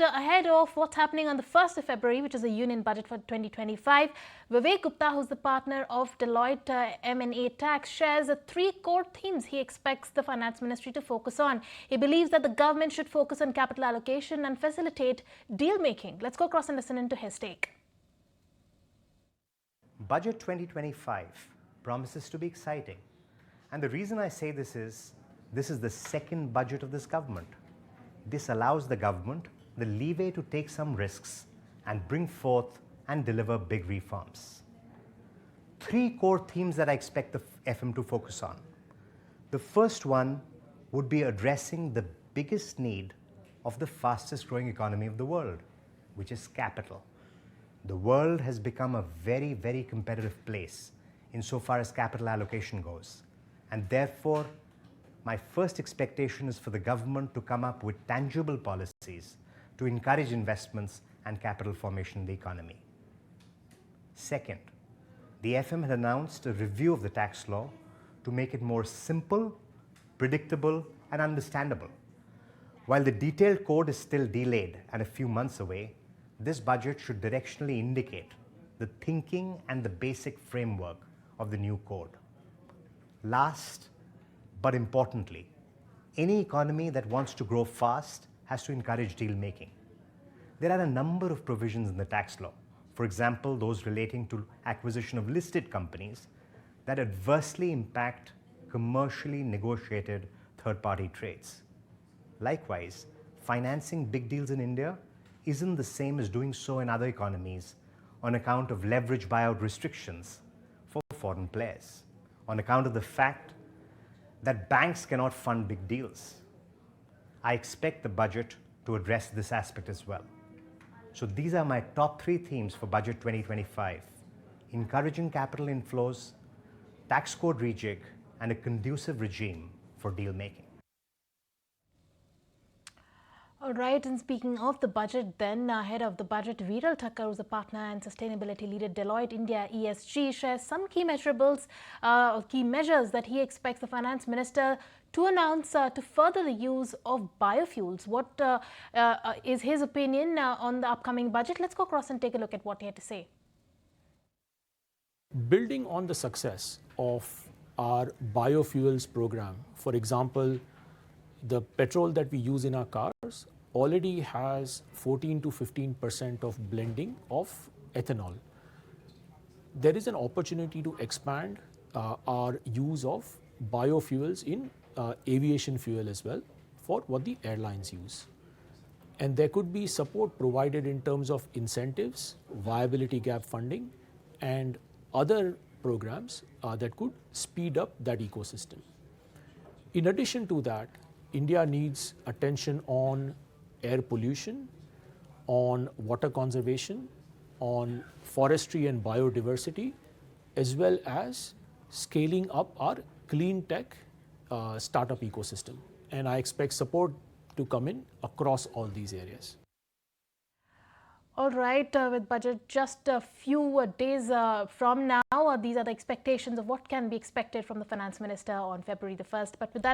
ahead of what's happening on the 1st of February, which is the Union Budget for 2025, Vivek Gupta, who's the partner of Deloitte M&A Tax, shares three core themes he expects the Finance Ministry to focus on. He believes that the government should focus on capital allocation and facilitate deal-making. Let's go across and listen into his take. Budget 2025 promises to be exciting. And the reason I say this is the second budget of this government. This allows the government the leeway to take some risks and bring forth and deliver big reforms. Three core themes that I expect the FM to focus on. The first one would be addressing the biggest need of the fastest growing economy of the world, which is capital. The world has become a very, very competitive place insofar as capital allocation goes. And therefore, my first expectation is for the government to come up with tangible policies to encourage investments and capital formation in the economy. Second, the FM had announced a review of the tax law to make it more simple, predictable, and understandable. While the detailed code is still delayed and a few months away, this budget should directionally indicate the thinking and the basic framework of the new code. Last, but importantly, any economy that wants to grow fast has to encourage deal making. There are a number of provisions in the tax law, for example, those relating to acquisition of listed companies that adversely impact commercially negotiated third-party trades. Likewise, financing big deals in India isn't the same as doing so in other economies on account of leverage buyout restrictions for foreign players, on account of the fact that banks cannot fund big deals. I expect the budget to address this aspect as well. So these are my top three themes for Budget 2025: encouraging capital inflows, tax code rejig, and a conducive regime for deal making. All right, and speaking of the budget then, ahead of the budget, Viral Thakkar, who's a partner and sustainability lead at Deloitte India ESG, shares some key measurables, key measures that he expects the Finance Minister to announce to further the use of biofuels. What is his opinion on the upcoming budget? Let's go across and take a look at what he had to say. Building on the success of our biofuels program, for example, the petrol that we use in our cars already has 14 to 15% of blending of ethanol. There is an opportunity to expand our use of biofuels in aviation fuel as well for what the airlines use. And there could be support provided in terms of incentives, viability gap funding, and other programs that could speed up that ecosystem. In addition to that, India needs attention on air pollution, on water conservation, on forestry and biodiversity, as well as scaling up our clean tech startup ecosystem. And I expect support to come in across all these areas. All right, with budget just a few days from now, these are the expectations of what can be expected from the Finance Minister on February the 1st. But with that